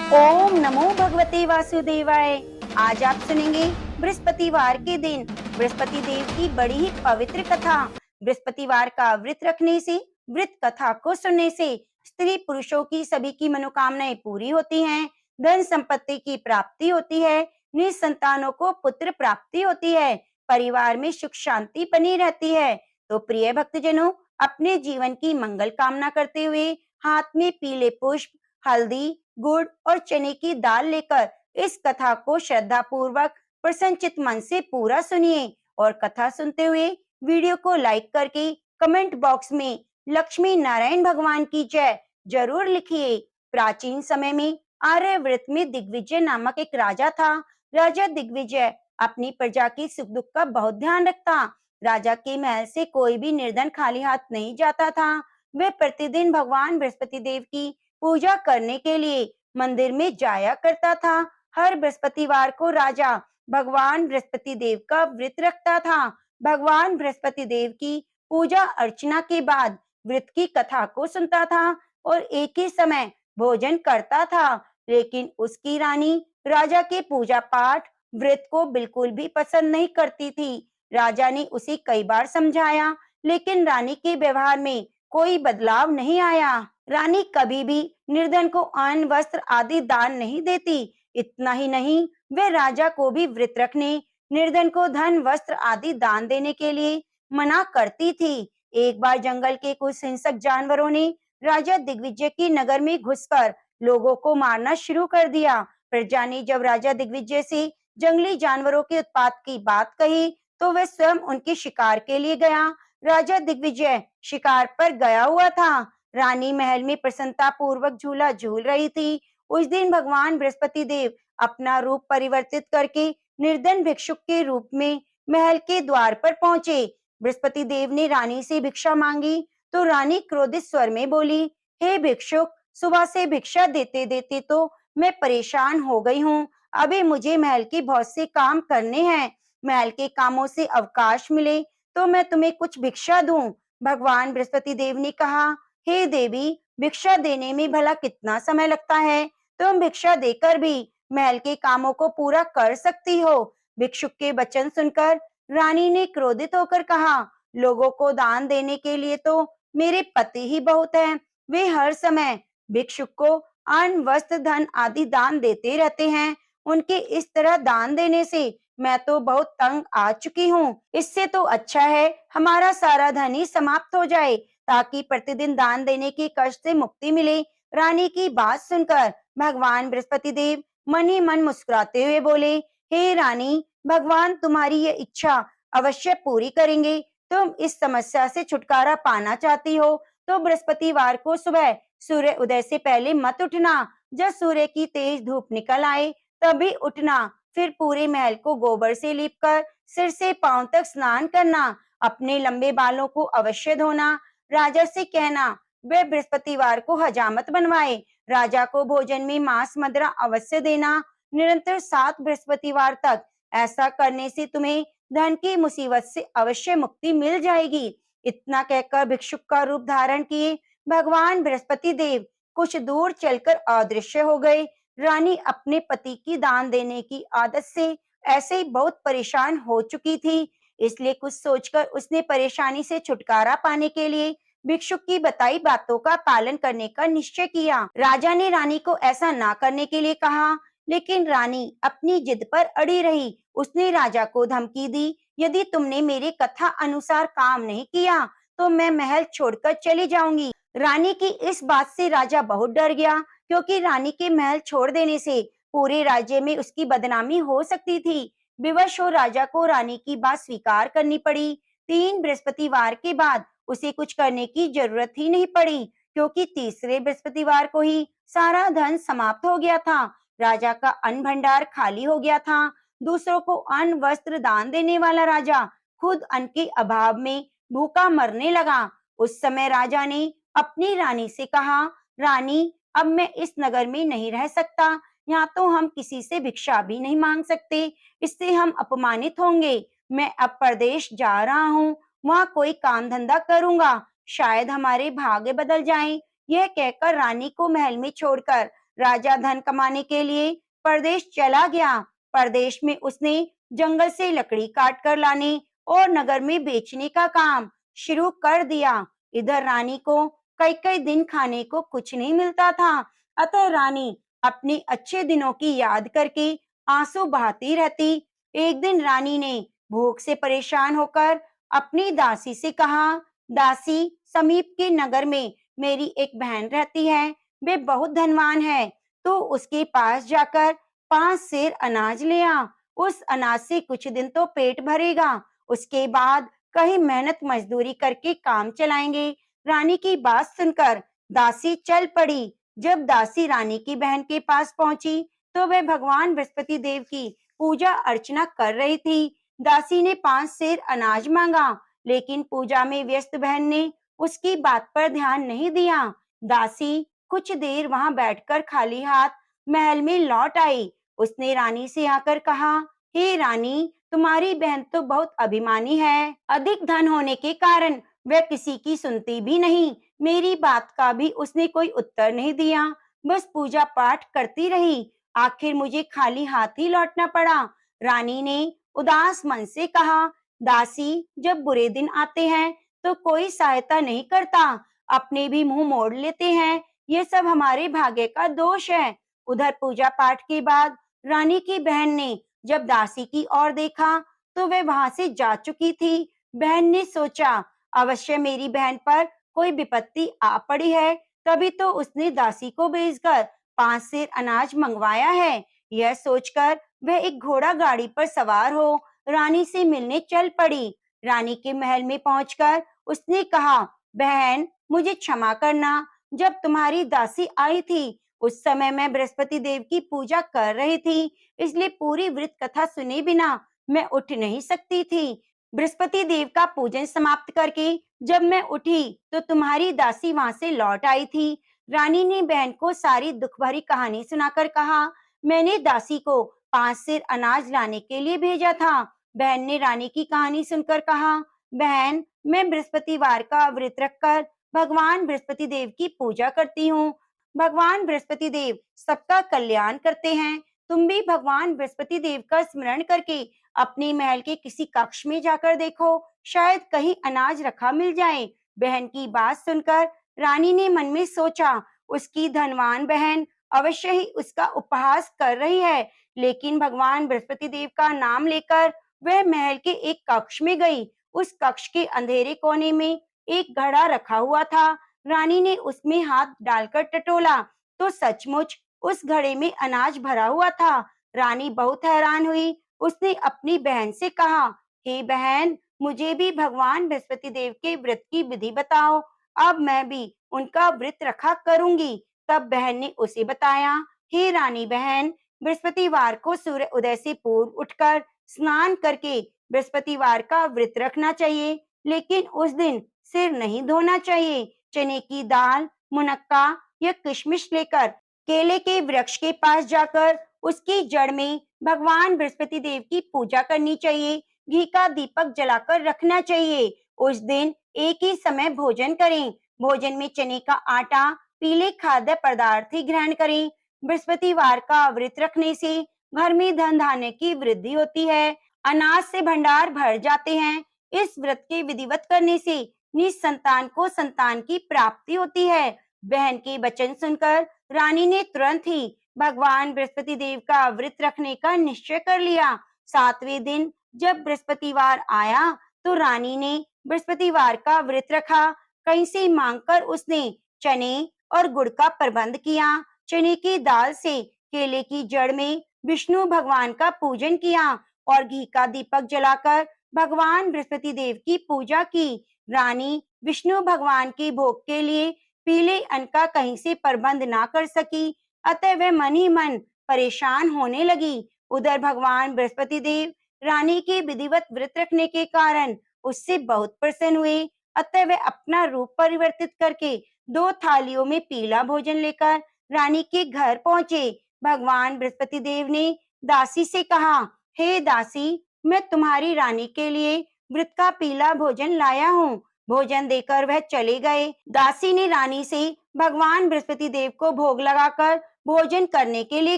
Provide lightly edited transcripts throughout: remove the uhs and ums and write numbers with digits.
ओम नमो भगवते वासुदेवाय। आज आप सुनेंगे बृहस्पतिवार के दिन बृहस्पति देव की बड़ी ही पवित्र कथा। बृहस्पतिवार का व्रत रखने से, व्रत कथा को सुनने से स्त्री पुरुषों की सभी की मनोकामनाएं पूरी होती हैं, धन संपत्ति की प्राप्ति होती है, निसंतानों को पुत्र प्राप्ति होती है, परिवार में सुख शांति बनी रहती है। तो प्रिय भक्तजनों, अपने जीवन की मंगल कामना करते हुए हाथ में पीले पुष्प, हल्दी, गुड़ और चने की दाल लेकर इस कथा को श्रद्धा पूर्वक प्रसन्नचित मन से पूरा सुनिए और कथा सुनते हुए वीडियो को लाइक करके कमेंट बॉक्स में लक्ष्मी नारायण भगवान की जय जरूर लिखिए। प्राचीन समय में आर्यव्रत में दिग्विजय नामक एक राजा था। राजा दिग्विजय अपनी प्रजा की सुख दुख का बहुत ध्यान रखता। राजा के महल से कोई भी निर्धन खाली हाथ नहीं जाता था। वे प्रतिदिन भगवान बृहस्पति देव की पूजा करने के लिए मंदिर में जाया करता था। हर बृहस्पतिवार को राजा भगवान बृहस्पति देव का व्रत रखता था। भगवान बृहस्पति देव की पूजा अर्चना के बाद व्रत की कथा को सुनता था और एक ही समय भोजन करता था। लेकिन उसकी रानी राजा के पूजा पाठ व्रत को बिल्कुल भी पसंद नहीं करती थी। राजा ने उसे कई बार समझाया, लेकिन रानी के व्यवहार में कोई बदलाव नहीं आया। रानी कभी भी निर्धन को अन्न, वस्त्र आदि दान नहीं देती। इतना ही नहीं, वे राजा को भी व्रत रखने, निर्धन को धन, वस्त्र आदि दान देने के लिए मना करती थी। एक बार जंगल के कुछ हिंसक जानवरों ने राजा दिग्विजय की नगर में घुसकर लोगों को मारना शुरू कर दिया। प्रजा ने जब राजा दिग्विजय से जंगली जानवरों के उत्पात की बात कही, तो वह स्वयं उनके शिकार के लिए गया। राजा दिग्विजय शिकार पर गया हुआ था। रानी महल में प्रसन्नता पूर्वक झूला झूल रही थी। उस दिन भगवान बृहस्पति देव अपना रूप परिवर्तित करके निर्धन भिक्षुक के रूप में महल के द्वार पर पहुंचे। बृहस्पति देव ने रानी से भिक्षा मांगी तो रानी क्रोधित स्वर में बोली, हे भिक्षुक, सुबह से भिक्षा देते देते तो मैं परेशान हो गई हूँ। अभी मुझे महल के बहुत से काम करने हैं। महल के कामों से अवकाश मिले तो मैं तुम्हें कुछ भिक्षा दूं। भगवान बृहस्पति देव ने कहा, हे देवी, भिक्षा देने में भला कितना समय लगता है? तुम भिक्षा देकर भी महल के कामों को पूरा कर सकती हो। भिक्षुक के वचन सुनकर रानी ने क्रोधित होकर कहा, लोगों को दान देने के लिए तो मेरे पति ही बहुत हैं। वे हर समय भिक्षुक को अन्न, वस्त्र, धन आदि दान देते रहते हैं। उनके इस तरह दान देने से मैं तो बहुत तंग आ चुकी हूँ। इससे तो अच्छा है हमारा सारा धन ही समाप्त हो जाए, ताकि प्रतिदिन दान देने के कष्ट से मुक्ति मिले। रानी की बात सुनकर भगवान बृहस्पति देव मन ही मन मुस्कुराते हुए बोले, हे रानी, भगवान तुम्हारी ये इच्छा अवश्य पूरी करेंगे। तुम इस समस्या से छुटकारा पाना चाहती हो तो बृहस्पतिवार को सुबह सूर्य उदय से पहले मत उठना। जब सूर्य की तेज धूप निकल आए तभी उठना। फिर पूरे महल को गोबर से लीपकर सिर से पांव तक स्नान करना। अपने लंबे बालों को अवश्य धोना। राजा से कहना वह बृहस्पतिवार को हजामत बनवाए। राजा को भोजन में मांस मदिरा अवश्य देना। निरंतर 7 बृहस्पतिवार तक ऐसा करने से तुम्हें धन की मुसीबत से अवश्य मुक्ति मिल जाएगी। इतना कहकर भिक्षुक का रूप धारण किए भगवान बृहस्पति देव कुछ दूर चलकर अदृश्य हो गए। रानी अपने पति की दान देने की आदत से ऐसे ही बहुत परेशान हो चुकी थी, इसलिए कुछ सोचकर उसने परेशानी से छुटकारा पाने के लिए भिक्षुक की बताई बातों का पालन करने का निश्चय किया। राजा ने रानी को ऐसा ना करने के लिए कहा, लेकिन रानी अपनी जिद पर अड़ी रही। उसने राजा को धमकी दी, यदि तुमने मेरी कथा अनुसार काम नहीं किया तो मैं महल छोड़कर चली जाऊंगी। रानी की इस बात से राजा बहुत डर गया, क्योंकि रानी के महल छोड़ देने से पूरे राज्य में उसकी बदनामी हो सकती थी। विवश हो राजा को रानी की बात स्वीकार करनी पड़ी। 3 बृहस्पतिवार के बाद उसे कुछ करने की जरूरत ही नहीं पड़ी, क्योंकि तीसरे बृहस्पतिवार को ही सारा धन समाप्त हो गया था। राजा का अन्न भंडार खाली हो गया था। दूसरों को अन्न, वस्त्र दान देने वाला राजा खुद अन्न के अभाव में भूखा मरने लगा। उस समय राजा ने अपनी रानी से कहा, रानी, अब मैं इस नगर में नहीं रह सकता। यहाँ तो हम किसी से भिक्षा भी नहीं मांग सकते, इससे हम अपमानित होंगे। मैं अब परदेश जा रहा हूँ, वहाँ कोई काम धंधा करूंगा, शायद हमारे भाग्य बदल जाएं। यह कहकर रानी को महल में छोड़कर राजा धन कमाने के लिए परदेश चला गया। परदेश में उसने जंगल से लकड़ी काट कर लाने और नगर में बेचने का काम शुरू कर दिया। इधर रानी को कई कई दिन खाने को कुछ नहीं मिलता था। अतः रानी अपने अच्छे दिनों की याद करके आंसू बहाती रहती। एक दिन रानी ने भूख से परेशान होकर अपनी दासी से कहा, दासी, समीप के नगर में मेरी एक बहन रहती है, वे बहुत धनवान है, तो उसके पास जाकर 5 सेर अनाज ले आ। उस अनाज से कुछ दिन तो पेट भरेगा, उसके बाद कहीं मेहनत मजदूरी करके काम चलाएंगे। रानी की बात सुनकर दासी चल पड़ी। जब दासी रानी की बहन के पास पहुंची तो वह भगवान बृहस्पति देव की पूजा अर्चना कर रही थी। दासी ने 5 सेर अनाज मांगा, लेकिन पूजा में व्यस्त बहन ने उसकी बात पर ध्यान नहीं दिया। दासी कुछ देर वहां बैठकर खाली हाथ महल में लौट आई। उसने रानी से आकर कहा, हे रानी, तुम्हारी बहन तो बहुत अभिमानी है। अधिक धन होने के कारण वह किसी की सुनती भी नहीं। मेरी बात का भी उसने कोई उत्तर नहीं दिया, बस पूजा पाठ करती रही। आखिर मुझे खाली हाथ ही लौटना पड़ा। रानी ने उदास मन से कहा, दासी, जब बुरे दिन आते हैं तो कोई सहायता नहीं करता, अपने भी मुंह मोड़ लेते हैं। ये सब हमारे भाग्य का दोष है। उधर पूजा पाठ के बाद रानी की बहन ने जब दासी की ओर देखा तो वह वहां से जा चुकी थी। बहन ने सोचा, अवश्य मेरी बहन पर कोई विपत्ति आ पड़ी है, तभी तो उसने दासी को भेजकर 5 सेर अनाज मंगवाया है। यह सोचकर वह एक घोड़ा गाड़ी पर सवार हो रानी से मिलने चल पड़ी। रानी के महल में पहुंचकर उसने कहा, बहन, मुझे क्षमा करना। जब तुम्हारी दासी आई थी उस समय मैं बृहस्पति देव की पूजा कर रही थी, इसलिए पूरी वृत्त कथा सुने बिना मैं उठ नहीं सकती थी। बृहस्पति देव का पूजन समाप्त करके जब मैं उठी तो तुम्हारी दासी वहां से लौट आई थी। रानी ने बहन को सारी दुख भरी कहानी सुनाकर कहा, मैंने दासी को 5 सेर अनाज लाने के लिए भेजा था। बहन ने रानी की कहानी सुनकर कहा, बहन, मैं बृहस्पतिवार का व्रत रखकर भगवान बृहस्पति देव की पूजा करती हूँ। भगवान बृहस्पति देव सबका कल्याण करते हैं। तुम भी भगवान बृहस्पति देव का स्मरण करके अपने महल के किसी कक्ष में जाकर देखो, शायद कहीं अनाज रखा मिल जाए। बहन की बात सुनकर रानी ने मन में सोचा, उसकी धनवान बहन अवश्य ही उसका उपहास कर रही है। लेकिन भगवान बृहस्पति देव का नाम लेकर वह महल के एक कक्ष में गई। उस कक्ष के अंधेरे कोने में एक घड़ा रखा हुआ था। रानी ने उसमें हाथ डालकर टटोला तो सचमुच उस घड़े में अनाज भरा हुआ था। रानी बहुत हैरान हुई। उसने अपनी बहन से कहा, हे बहन, मुझे भी भगवान बृहस्पति देव के व्रत की विधि बताओ, अब मैं भी उनका व्रत रखा करूंगी। तब बहन ने उसे बताया, हे रानी बहन, बृहस्पतिवार को सूर्य उदय से पूर्व उठकर स्नान करके बृहस्पतिवार का व्रत रखना चाहिए, लेकिन उस दिन सिर नहीं धोना चाहिए। चने की दाल, मुनक्का या किशमिश लेकर केले के वृक्ष के पास जाकर उसकी जड़ में भगवान बृहस्पति देव की पूजा करनी चाहिए। घी का दीपक जलाकर रखना चाहिए। उस दिन एक ही समय भोजन करें। भोजन में चने का आटा, पीले खाद्य पदार्थ ही ग्रहण करें। बृहस्पतिवार का व्रत रखने से घर में धन धान्य की वृद्धि होती है, अनाज से भंडार भर जाते हैं। इस व्रत के विधिवत करने से निसंतान को संतान की प्राप्ति होती है। बहन के वचन सुनकर रानी ने तुरंत ही भगवान बृहस्पति देव का व्रत रखने का निश्चय कर लिया। 7वें दिन जब बृहस्पतिवार आया तो रानी ने बृहस्पतिवार का व्रत रखा। कहीं से मांगकर उसने चने और गुड़ का प्रबंध किया। चने की दाल से केले की जड़ में विष्णु भगवान का पूजन किया और घी का दीपक जलाकर भगवान बृहस्पति देव की पूजा की। रानी विष्णु भगवान के भोग के लिए पीले अन्न का कहीं से प्रबंध ना कर सकी, अतः वह मन ही मन परेशान होने लगी। उधर भगवान बृहस्पति देव रानी के विधिवत व्रत रखने के कारण उससे बहुत प्रसन्न हुए, अतः वह अपना रूप परिवर्तित करके 2 थालियों में पीला भोजन लेकर रानी के घर पहुंचे। भगवान बृहस्पति देव ने दासी से कहा, हे दासी, मैं तुम्हारी रानी के लिए व्रत का पीला भोजन लाया हूँ। भोजन देकर वह चले गए। दासी ने रानी से भगवान बृहस्पति देव को भोग लगाकर भोजन करने के लिए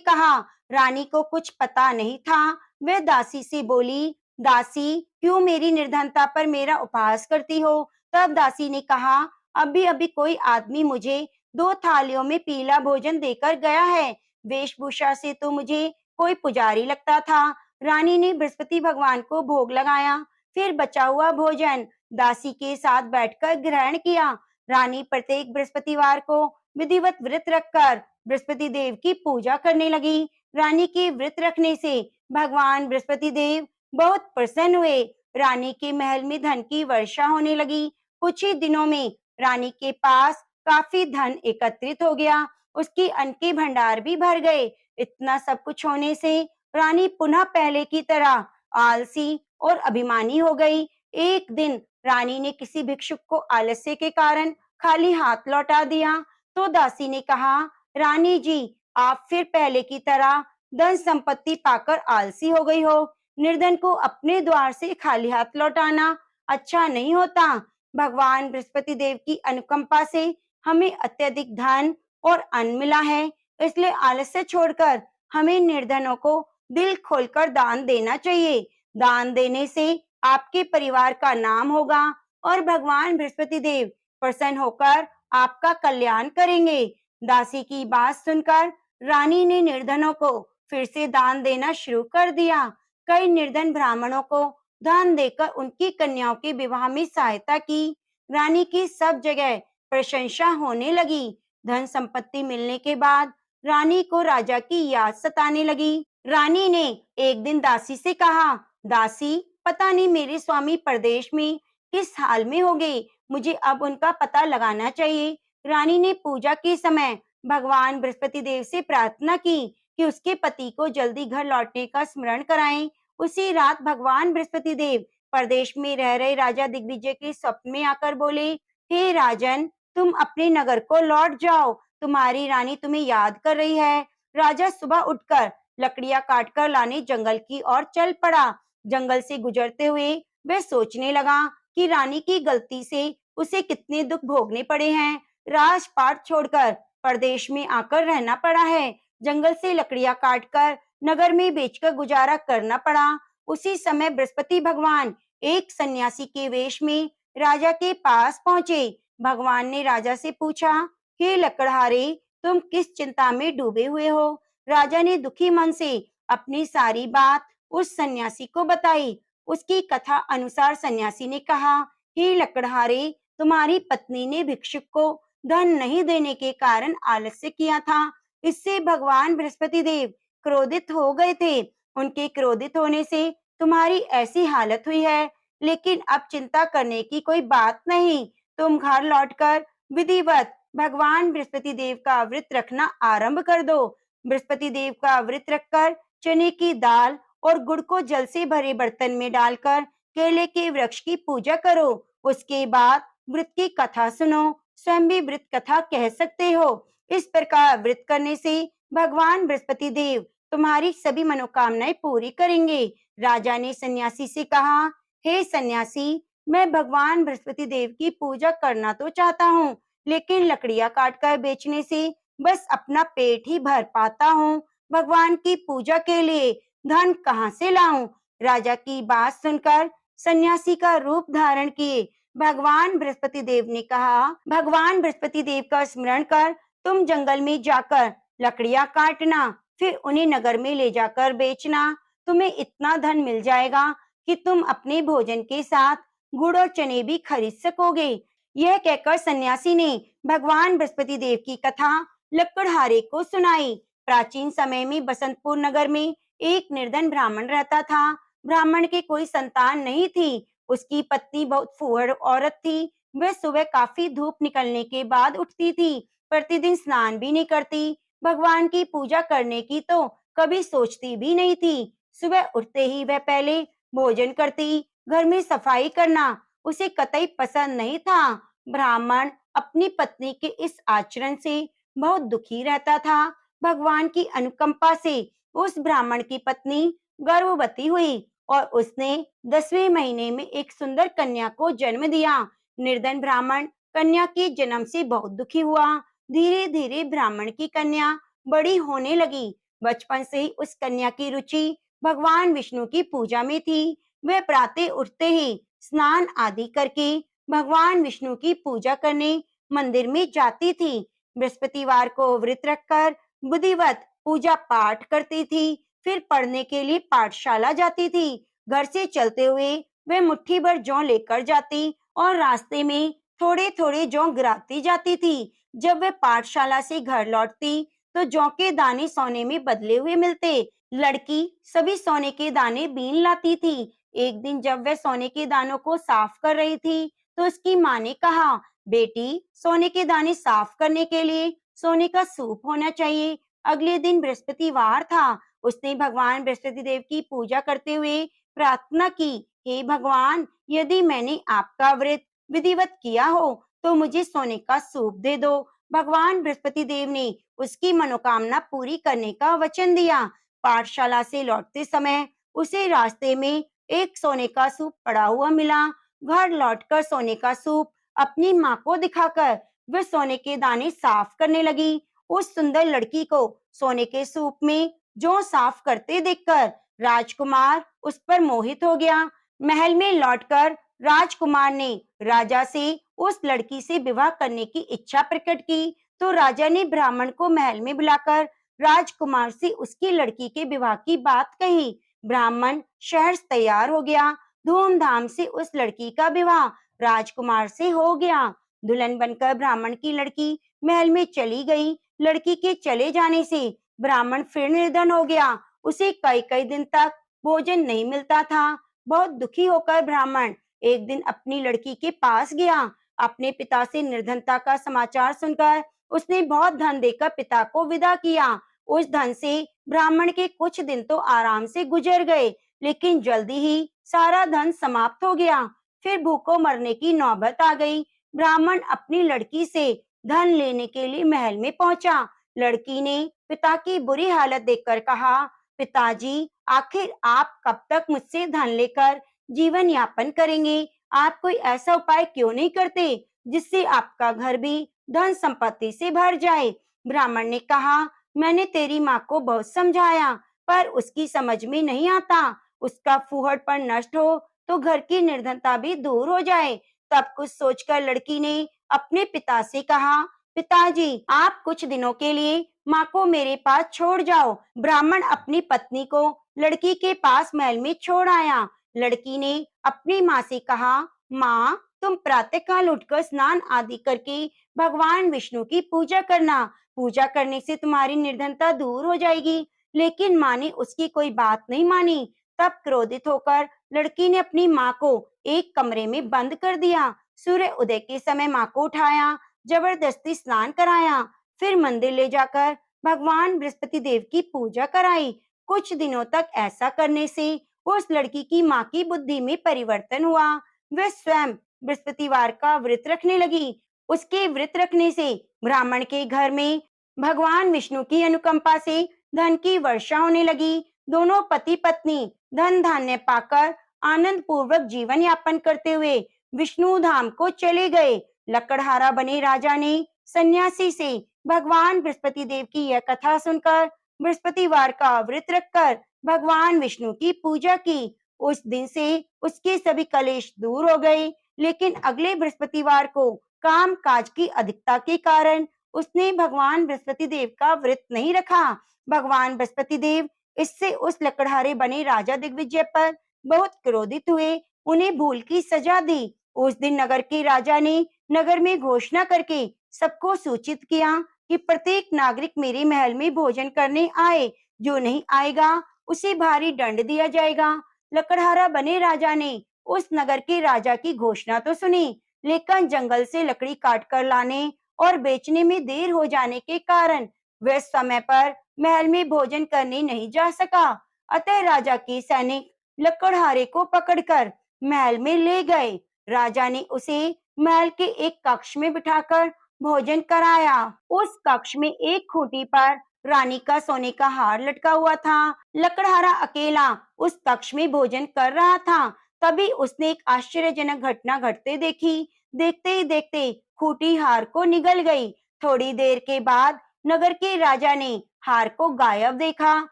कहा। रानी को कुछ पता नहीं था। वह दासी से बोली, दासी, क्यों मेरी निर्धनता पर मेरा उपहास करती हो? तब दासी ने कहा, अभी अभी कोई आदमी मुझे 2 थालियों में पीला भोजन देकर गया है। वेशभूषा से तो मुझे कोई पुजारी लगता था। रानी ने बृहस्पति भगवान को भोग लगाया, फिर बचा हुआ भोजन दासी के साथ बैठकर ग्रहण किया। रानी प्रत्येक बृहस्पतिवार को विधिवत व्रत रखकर बृहस्पति देव की पूजा करने लगी। रानी के व्रत रखने से भगवान बृहस्पति देव बहुत प्रसन्न हुए। रानी के महल में धन की वर्षा होने लगी। कुछ ही दिनों में रानी के पास काफी धन एकत्रित हो गया। उसकी अन्न के भंडार भी भर गए। इतना सब कुछ होने से रानी पुनः पहले की तरह आलसी और अभिमानी हो गई। एक दिन रानी ने किसी भिक्षुक को आलस्य के कारण खाली हाथ लौटा दिया, तो दासी ने कहा, रानी जी, आप फिर पहले की तरह धन संपत्ति पाकर आलसी हो गई हो। निर्धन को अपने द्वार से खाली हाथ लौटाना अच्छा नहीं होता। भगवान बृहस्पति देव की अनुकंपा से हमें अत्यधिक धन और अन्न मिला है, इसलिए आलस्य छोड़कर हमें निर्धनों को दिल खोलकर दान देना चाहिए। दान देने से आपके परिवार का नाम होगा और भगवान बृहस्पति देव प्रसन्न होकर आपका कल्याण करेंगे। दासी की बात सुनकर रानी ने निर्धनों को फिर से दान देना शुरू कर दिया। कई निर्धन ब्राह्मणों को दान देकर उनकी कन्याओं के विवाह में सहायता की। रानी की सब जगह प्रशंसा होने लगी। धन संपत्ति मिलने के बाद रानी को राजा की याद सताने लगी। रानी ने एक दिन दासी से कहा, दासी, पता नहीं मेरे स्वामी परदेश में किस हाल में हो गए, मुझे अब उनका पता लगाना चाहिए। रानी ने पूजा के समय भगवान बृहस्पति देव से प्रार्थना की कि उसके पति को जल्दी घर लौटने का स्मरण कराएं। उसी रात भगवान बृहस्पति देव परदेश में रह रहे राजा दिग्विजय के स्वप्न में आकर बोले, हे राजन, तुम अपने नगर को लौट जाओ, तुम्हारी रानी तुम्हें याद कर रही है। राजा सुबह उठकर लकड़ियां काटकर लाने जंगल की ओर चल पड़ा। जंगल से गुजरते हुए वह सोचने लगा कि रानी की गलती से उसे कितने दुख भोगने पड़े हैं। राजपाट छोड़कर परदेश में आकर रहना पड़ा है। जंगल से लकड़ियां काटकर नगर में बेचकर गुजारा करना पड़ा। उसी समय बृहस्पति भगवान एक सन्यासी के वेश में राजा के पास पहुंचे। भगवान ने राजा से पूछा, हे लकड़हारे, तुम किस चिंता में डूबे हुए हो? राजा ने दुखी मन से अपनी सारी बात उस सन्यासी को बताई। उसकी कथा अनुसार सन्यासी ने कहा, हे लकड़हारे, तुम्हारी पत्नी ने भिक्षुक को धन नहीं देने के कारण आलस्य किया था। इससे भगवान बृहस्पति देव क्रोधित हो गए थे। उनके क्रोधित होने से तुम्हारी ऐसी हालत हुई है। लेकिन अब चिंता करने की कोई बात नहीं। तुम घर लौटकर विधिवत भगवान बृहस्पति देव का व्रत रखना आरंभ कर दो। बृहस्पति देव का व्रत रखकर चने की दाल और गुड़ को जल से भरे बर्तन में डालकर केले के वृक्ष की पूजा करो। उसके बाद व्रत की कथा सुनो। स्वयं भी व्रत कथा कह सकते हो। इस प्रकार व्रत करने से भगवान बृहस्पति देव तुम्हारी सभी मनोकामनाएं पूरी करेंगे। राजा ने सन्यासी से कहा, हे सन्यासी, मैं भगवान बृहस्पति देव की पूजा करना तो चाहता हूँ, लेकिन लकड़ियां काटकर बेचने से बस अपना पेट ही भर पाता हूँ। भगवान की पूजा के लिए धन कहाँ से लाऊं? राजा की बात सुनकर सन्यासी का रूप धारण किए भगवान बृहस्पति देव ने कहा, भगवान बृहस्पति देव का स्मरण कर तुम जंगल में जाकर लकड़ियां काटना, फिर उन्हें नगर में ले जाकर बेचना। तुम्हें इतना धन मिल जाएगा कि तुम अपने भोजन के साथ गुड़ और चने भी खरीद सकोगे। यह कहकर सन्यासी ने भगवान बृहस्पति देव की कथा लकड़हारे को सुनाई। प्राचीन समय में बसंतपुर नगर में एक निर्धन ब्राह्मण रहता था। ब्राह्मण के कोई संतान नहीं थी। उसकी पत्नी बहुत फूहड़ औरत थी। वह सुबह काफी धूप निकलने के बाद उठती थी। प्रतिदिन स्नान भी नहीं करती। भगवान की पूजा करने की तो कभी सोचती भी नहीं थी। सुबह उठते ही वह पहले भोजन करती। घर में सफाई करना उसे कतई पसंद नहीं था। ब्राह्मण अपनी पत्नी के इस आचरण से बहुत दुखी रहता था। भगवान की अनुकंपा से उस ब्राह्मण की पत्नी गर्भवती हुई और उसने 10वें महीने में एक सुंदर कन्या को जन्म दिया। निर्धन ब्राह्मण कन्या के जन्म से बहुत दुखी हुआ। धीरे धीरे ब्राह्मण की कन्या बड़ी होने लगी। बचपन से ही उस कन्या की रुचि भगवान विष्णु की पूजा में थी। वह प्रातः उठते ही स्नान आदि करके भगवान विष्णु की पूजा करने मंदिर में जाती थी। बृहस्पतिवार को व्रत रखकर विधिवत पूजा पाठ करती थी। फिर पढ़ने के लिए पाठशाला जाती थी। घर से चलते हुए वह मुट्ठी भर जौ लेकर जाती और रास्ते में थोड़े थोड़े जौ गिराती जाती थी। जब वह पाठशाला से घर लौटती तो जौ के दाने सोने में बदले हुए मिलते। लड़की सभी सोने के दाने बीन लाती थी। एक दिन जब वह सोने के दानों को साफ कर रही थी तो उसकी माँ ने कहा, बेटी, सोने के दाने साफ करने के लिए सोने का सूप होना चाहिए। अगले दिन बृहस्पतिवार था। उसने भगवान बृहस्पति देव की पूजा करते हुए प्रार्थना की, हे भगवान, यदि मैंने आपका व्रत विधिवत किया हो तो मुझे सोने का सूप दे दो। भगवान बृहस्पति देव ने उसकी मनोकामना पूरी करने का वचन दिया। पाठशाला से लौटते समय उसे रास्ते में एक सोने का सूप पड़ा हुआ मिला। घर लौटकर सोने का सूप अपनी माँ को दिखाकर वह सोने के दाने साफ करने लगी। उस सुंदर लड़की को सोने के सूप में जौ साफ करते देखकर राजकुमार उस पर मोहित हो गया। महल में लौटकर राजकुमार ने राजा से उस लड़की से विवाह करने की इच्छा प्रकट की। तो राजा ने ब्राह्मण को महल में बुलाकर राजकुमार से उसकी लड़की के विवाह की बात कही। ब्राह्मण शहर से तैयार हो गया। धूमधाम से उस लड़की का विवाह राजकुमार से हो गया। दुल्हन बनकर ब्राह्मण की लड़की महल में चली गई। लड़की के चले जाने से ब्राह्मण फिर निर्धन हो गया। उसे कई कई दिन तक भोजन नहीं मिलता था। बहुत दुखी होकर ब्राह्मण एक दिन अपनी लड़की के पास गया। अपने पिता से निर्धनता का समाचार सुनकर उसने बहुत धन देकर पिता को विदा किया। उस धन से ब्राह्मण के कुछ दिन तो आराम से गुजर गए, लेकिन जल्दी ही सारा धन समाप्त हो गया। फिर भूखों मरने की नौबत आ गई। ब्राह्मण अपनी लड़की से धन लेने के लिए महल में पहुंचा। लड़की ने पिता की बुरी हालत देखकर कहा, पिताजी, आखिर आप कब तक मुझसे धन लेकर जीवन यापन करेंगे? आप कोई ऐसा उपाय क्यों नहीं करते जिससे आपका घर भी धन संपत्ति से भर जाए? ब्राह्मण ने कहा, मैंने तेरी माँ को बहुत समझाया पर उसकी समझ में नहीं आता। उसका फूहड़पन नष्ट हो तो घर की निर्धनता भी दूर हो जाए। तब कुछ सोचकर लड़की ने अपने पिता से कहा, पिताजी, आप कुछ दिनों के लिए माँ को मेरे पास छोड़ जाओ। ब्राह्मण अपनी पत्नी को लड़की के पास महल में छोड़ आया। लड़की ने अपनी माँ से कहा, माँ, तुम प्रातःकाल उठकर स्नान आदि करके भगवान विष्णु की पूजा करना। पूजा करने से तुम्हारी निर्धनता दूर हो जाएगी। लेकिन माँ ने उसकी कोई बात नहीं मानी। तब क्रोधित होकर लड़की ने अपनी माँ को एक कमरे में बंद कर दिया। सूर्य उदय के समय माँ को उठाया, जबरदस्ती स्नान कराया, फिर मंदिर ले जाकर भगवान बृहस्पति देव की पूजा कराई। कुछ दिनों तक ऐसा करने से उस लड़की की माँ की बुद्धि में परिवर्तन हुआ। वह स्वयं बृहस्पतिवार का व्रत रखने लगी। उसके व्रत रखने से ब्राह्मण के घर में भगवान विष्णु की अनुकंपा से धन की वर्षा होने लगी। दोनों पति पत्नी धन धान्य पाकर आनंद पूर्वक जीवन यापन करते हुए विष्णु धाम को चले गए। लकड़हारा बने राजा ने सन्यासी से भगवान बृहस्पति देव की यह कथा सुनकर बृहस्पतिवार का व्रत रखकर भगवान विष्णु की पूजा की। उस दिन से उसके सभी कलेश दूर हो गए। लेकिन अगले बृहस्पतिवार को काम काज की अधिकता के कारण उसने भगवान बृहस्पति देव का व्रत नहीं रखा। भगवान बृहस्पति देव इससे उस लकड़हारे बने राजा दिग्विजय पर बहुत क्रोधित हुए। उन्हें भूल की सजा दी। उस दिन नगर के राजा ने नगर में घोषणा करके सबको सूचित किया कि प्रत्येक नागरिक मेरे महल में भोजन करने आए। जो नहीं आएगा उसे भारी दंड दिया जाएगा। लकड़हारा बने राजा ने उस नगर के राजा की घोषणा तो सुनी, लेकिन जंगल से लकड़ी काट कर लाने और बेचने में देर हो जाने के कारण वह समय पर महल में भोजन करने नहीं जा सका। अतः राजा के सैनिक लकड़हारे को पकड़कर महल में ले गए। राजा ने उसे महल के एक कक्ष में बिठाकर भोजन कराया। उस कक्ष में एक खूंटी पर रानी का सोने का हार लटका हुआ था। लकड़हारा अकेला उस कक्ष में भोजन कर रहा था। तभी उसने एक आश्चर्यजनक घटना घटते देखी। देखते ही देखते खूंटी हार को निगल गई। थोड़ी देर के बाद नगर के राजा ने हार को गायब देखा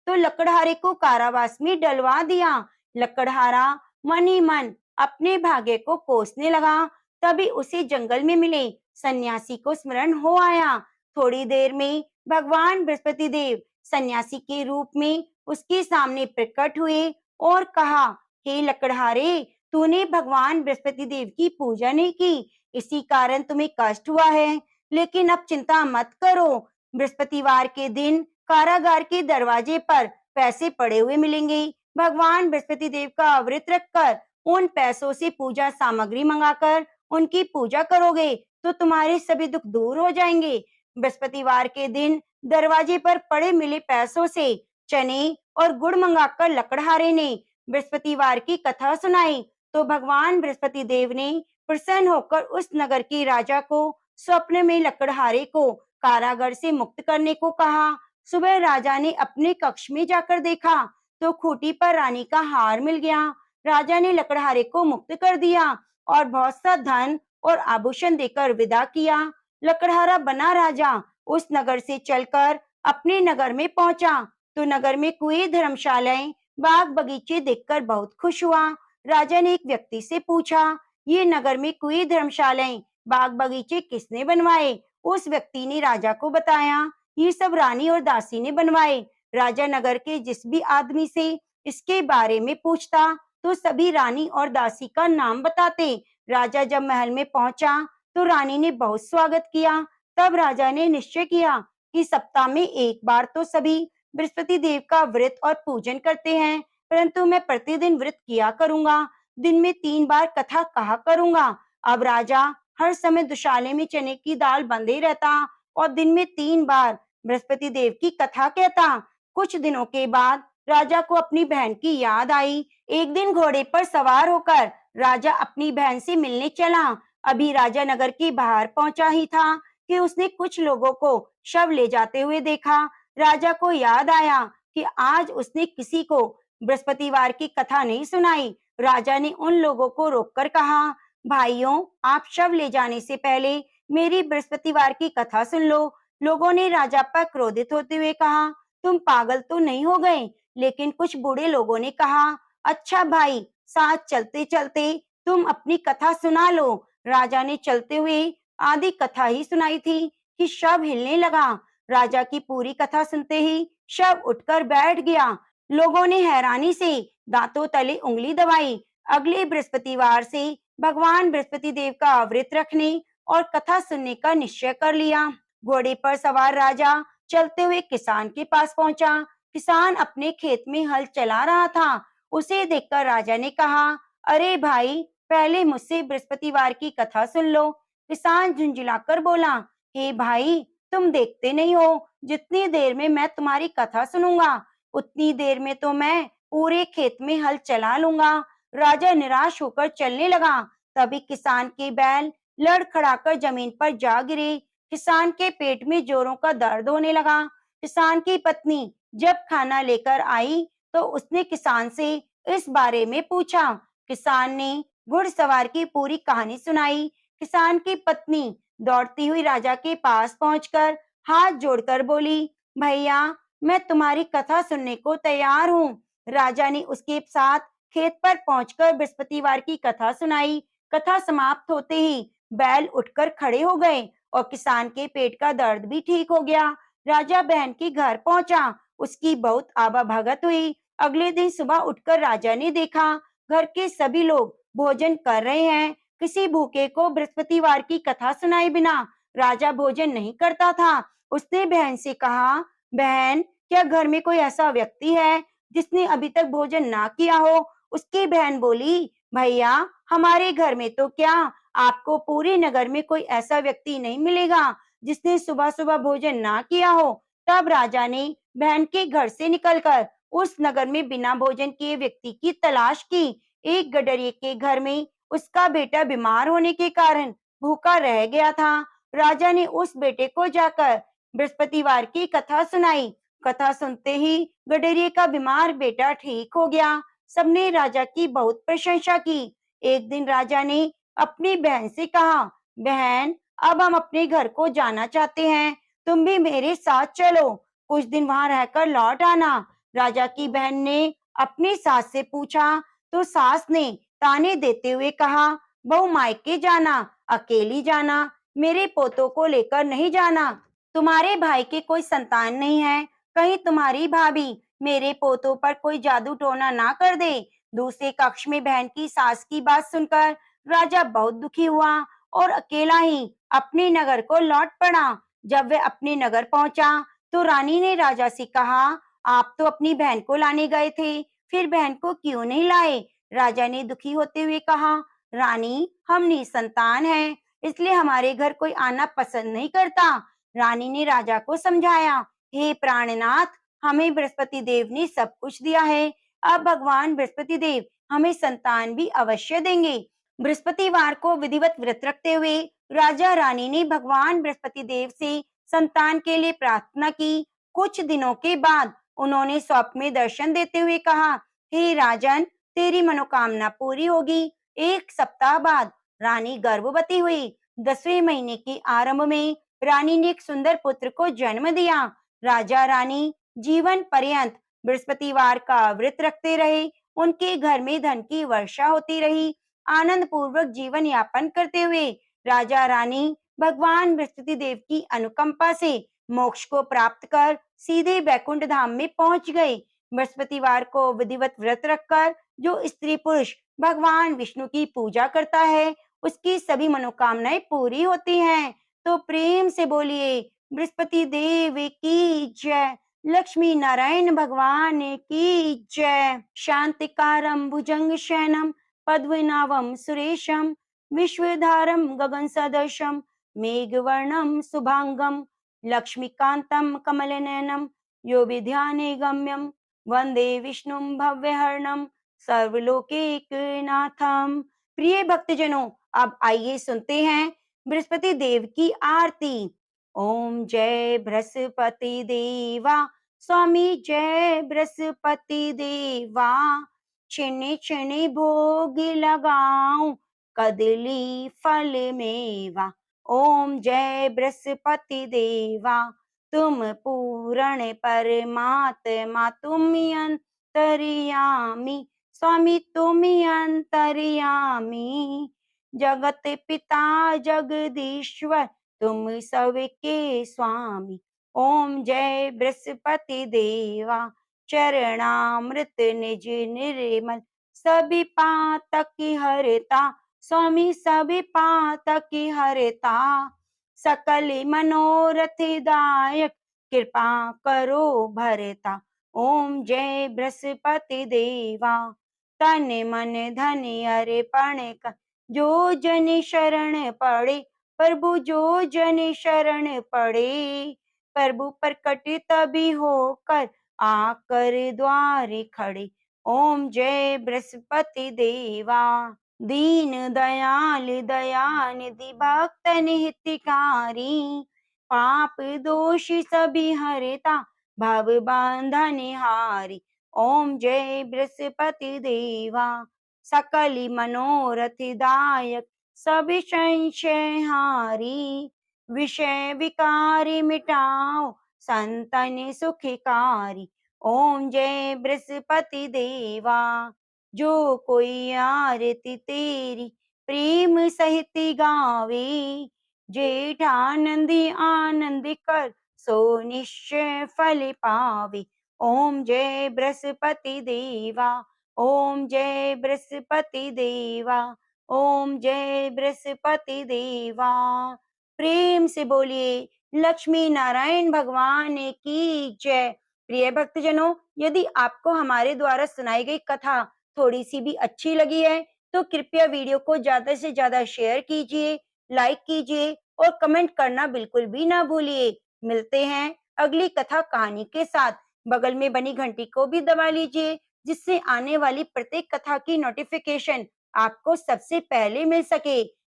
तो लकड़हारे को कारावास में डलवा दिया। लकड़हारा मन ही मन अपने भाग्य को कोसने लगा। तभी उसे जंगल में मिले सन्यासी को स्मरण हो आया। थोड़ी देर में भगवान बृहस्पति देव सन्यासी के रूप में उसके सामने प्रकट हुए और कहा, हे लकड़हारे, तूने भगवान बृहस्पति देव की पूजा नहीं की, इसी कारण तुम्हें कष्ट हुआ है। लेकिन अब चिंता मत करो, बृहस्पतिवार के दिन कारागार के दरवाजे पर पैसे पड़े हुए मिलेंगे। भगवान बृहस्पति देव का व्रत रखकर उन पैसों से पूजा सामग्री मंगाकर उनकी पूजा करोगे तो तुम्हारे सभी दुख दूर हो जाएंगे। बृहस्पतिवार के दिन दरवाजे पर पड़े मिले पैसों से चने और गुड़ मंगाकर लकड़हारे ने बृहस्पतिवार की कथा सुनाई तो भगवान बृहस्पति देव ने प्रसन्न होकर उस नगर के राजा को स्वप्न में लकड़हारे को कारागार से मुक्त करने को कहा। सुबह राजा ने अपने कक्ष में जाकर देखा तो खूंटी पर रानी का हार मिल गया। राजा ने लकड़हारे को मुक्त कर दिया और बहुत सा धन और आभूषण देकर विदा किया। लकड़हारा बना राजा उस नगर से चलकर अपने नगर में पहुंचा तो नगर में कुएं, धर्मशालाएं, बाग बगीचे देखकर बहुत खुश हुआ। राजा ने एक व्यक्ति से पूछा, ये नगर में कुएं, धर्मशालाएं, बाग बगीचे किसने बनवाए? उस व्यक्ति ने राजा को बताया, ये सब रानी और दासी ने बनवाए। राजा नगर के जिस भी आदमी से इसके बारे में पूछता तो सभी रानी और दासी का नाम बताते। राजा जब महल में पहुंचा तो रानी ने बहुत स्वागत किया। तब राजा ने निश्चय किया कि सप्ताह में एक बार तो सभी बृहस्पति देव का व्रत और पूजन करते हैं, परंतु मैं प्रतिदिन व्रत किया करूंगा, दिन में 3 बार कथा कहा करूंगा। अब राजा हर समय दुशाले में चने की दाल बंधे रहता और दिन में 3 बार बृहस्पति देव की कथा कहता। कुछ दिनों के बाद राजा को अपनी बहन की याद आई। एक दिन घोड़े पर सवार होकर राजा अपनी बहन से मिलने चला। अभी राजा नगर के बाहर पहुंचा ही था कि उसने कुछ लोगों को शव ले जाते हुए देखा। राजा को याद आया कि आज उसने किसी को बृहस्पतिवार की कथा नहीं सुनाई। राजा ने उन लोगों को रोककर कहा, भाइयों, आप शव ले जाने से पहले मेरी बृहस्पतिवार की कथा सुन लो। लोगों ने राजा पर क्रोधित होते हुए कहा, तुम पागल तो नहीं हो गए? लेकिन कुछ बूढ़े लोगों ने कहा, अच्छा भाई, साथ चलते चलते तुम अपनी कथा सुना लो। राजा ने चलते हुए आधी कथा ही सुनाई थी कि शव हिलने लगा। राजा की पूरी कथा सुनते ही शव उठकर बैठ गया। लोगों ने हैरानी से दांतों तले उंगली दबाई। अगले बृहस्पतिवार से भगवान बृहस्पति देव का व्रत रखने और कथा सुनने का निश्चय कर लिया। घोड़े पर सवार राजा चलते हुए किसान के पास पहुंचा। किसान अपने खेत में हल चला रहा था। उसे देखकर राजा ने कहा, अरे भाई, पहले मुझसे बृहस्पतिवार की कथा सुन लो। किसान झुंझुलाकर बोला, हे भाई, तुम देखते नहीं हो, जितनी देर में मैं तुम्हारी कथा सुनूंगा उतनी देर में तो मैं पूरे खेत में हल चला लूंगा। राजा निराश होकर चलने लगा। तभी किसान के बैल लड़खड़ाकर जमीन पर जा गिरे। किसान के पेट में जोरों का दर्द होने लगा। किसान की पत्नी जब खाना लेकर आई तो उसने किसान से इस बारे में पूछा। किसान ने घुड़सवार की पूरी कहानी सुनाई। किसान की पत्नी दौड़ती हुई राजा के पास पहुंचकर हाथ जोड़कर बोली, भैया, मैं तुम्हारी कथा सुनने को तैयार हूँ। राजा ने उसके साथ खेत पर पहुंचकर बृहस्पतिवार की कथा सुनाई। कथा समाप्त होते ही बैल उठकर खड़े हो गए और किसान के पेट का दर्द भी ठीक हो गया। राजा बहन के घर पहुंचा। उसकी बहुत आवा भगत हुई। अगले दिन सुबह उठकर राजा ने देखा घर के सभी लोग भोजन कर रहे हैं। किसी भूखे को बृहस्पतिवार की कथा सुनाए बिना राजा भोजन नहीं करता था। उसने बहन से कहा, बहन, क्या घर में कोई ऐसा व्यक्ति है जिसने अभी तक भोजन ना किया हो? उसकी बहन बोली, भैया, हमारे घर में तो क्या, आपको पूरे नगर में कोई ऐसा व्यक्ति नहीं मिलेगा जिसने सुबह सुबह भोजन ना किया हो। तब राजा ने बहन के घर से निकलकर उस नगर में बिना भोजन किए व्यक्ति की तलाश की। एक गडरिये के घर में उसका बेटा बीमार होने के कारण भूखा रह गया था। राजा ने उस बेटे को जाकर बृहस्पतिवार की कथा सुनाई। कथा सुनते ही गडरिये का बीमार बेटा ठीक हो गया। सबने राजा की बहुत प्रशंसा की। एक दिन राजा ने अपनी बहन से कहा, बहन, अब हम अपने घर को जाना चाहते हैं, तुम भी मेरे साथ चलो। कुछ दिन वहां रहकर लौट आना। राजा की बहन ने अपनी सास से पूछा तो सास ने ताने देते हुए कहा, बहू मायके जाना, अकेली जाना, मेरे पोतों को लेकर नहीं जाना। तुम्हारे भाई के कोई संतान नहीं है, कहीं तुम्हारी भाभी मेरे पोतों पर कोई जादू टोना ना कर दे। दूसरे कक्ष में बहन की सास की बात सुनकर राजा बहुत दुखी हुआ और अकेला ही अपने नगर को लौट पड़ा। जब वह अपने नगर पहुंचा तो रानी ने राजा से कहा, आप तो अपनी बहन को लाने गए थे, फिर बहन को क्यों नहीं लाए? राजा ने दुखी होते हुए कहा, रानी हम निसंतान हैं, इसलिए हमारे घर कोई आना पसंद नहीं करता। रानी ने राजा को समझाया, हे प्राणनाथ, हमें बृहस्पति देव ने सब कुछ दिया है, अब भगवान बृहस्पति देव हमें संतान भी अवश्य देंगे। बृहस्पतिवार को विधिवत व्रत रखते हुए राजा रानी ने भगवान बृहस्पति देव से संतान के लिए प्रार्थना की। कुछ दिनों के बाद उन्होंने स्वप्न में दर्शन देते हुए कहा, हे राजन, तेरी मनोकामना पूरी होगी। एक सप्ताह बाद रानी गर्भवती हुई। 10वें महीने के आरंभ में रानी ने एक सुंदर पुत्र को जन्म दिया। राजा रानी जीवन पर्यंत बृहस्पतिवार का व्रत रखते रहे। उनके घर में धन की वर्षा होती रही। आनंद पूर्वक जीवन यापन करते हुए राजा रानी भगवान बृहस्पति देव की अनुकंपा से मोक्ष को प्राप्त कर सीधे बैकुंठ धाम में पहुंच गए। बृहस्पतिवार को विधिवत व्रत रखकर जो स्त्री पुरुष भगवान विष्णु की पूजा करता है, उसकी सभी मनोकामनाएं पूरी होती हैं। तो प्रेम से बोलिए, बृहस्पति देव की जय, लक्ष्मी नारायण भगवान की जय। शांतिकारं भुजंग शयनम पद्मनाभं सुरेशम विश्वधारं गगन सदृशम मेघवर्णं शुभांगं लक्ष्मीकांतं कमलनयनं यो विद्याने गम्यं वंदे विष्णुं भव्यहरणं सर्वलोकैकनाथं। प्रिय भक्तजनों, अब आइए सुनते हैं बृहस्पति देव की आरती। ओम जय बृहस्पति देवा, स्वामी जय बृहस्पति देवा, छिने छिने भोग लगाऊं कदली फल मेवा। ओम जय बृहस्पति देवा, तुम पूर्ण परमात्मा, तुम अंतर्यामी, स्वामी तुम अंतर्यामी, जगत पिता जगदीश्वर तुम सबके स्वामी। ओम जय बृहस्पति देवा, चरणामृत निज निर्मल, सभी पातक हरता, स्वामी सभी पातक हरता, सकल मनोरथ दायक कृपा करो भरता। ओम जय बृहस्पति देवा, तन मन धन अर्पण कर, जो जन शरण पड़े प्रभु, जो जन शरण पड़े प्रभु, प्रकट तभी होकर आकर द्वार खड़े। ओम जय बृहस्पति देवा, दीन दयाल दयानिधि भक्तन हितकारी, पाप दोष सभी हरता, भव बंधन हारी। ओम जय बृहस्पति देवा, सकल मनोरथ दायक, सभी संशय हारी, विषय विकारी मिटाओ संतन सुखकारी। ओम जय बृहस्पति देवा, जो कोई आरती तेरी प्रेम सहित गावे, जेठानंदी आनंद कर सो निश्चय फल पावे। ओम जय बृहस्पति देवा, ओम जय बृहस्पति देवा, ओम जय बृहस्पति देवा। प्रेम से बोलिए, लक्ष्मी नारायण भगवान की जय। प्रिय भक्तजनों, यदि आपको हमारे द्वारा सुनाई गई कथा थोड़ी सी भी अच्छी लगी है तो कृपया वीडियो को ज्यादा से ज्यादा शेयर कीजिए, लाइक कीजिए और कमेंट करना बिल्कुल भी ना भूलिए। मिलते हैं अगली कथा कहानी के साथ। बगल में बनी घंटी को भी दबा लीजिए, जिससे आने वाली प्रत्येक कथा की नोटिफिकेशन आपको सबसे पहले मिल सके।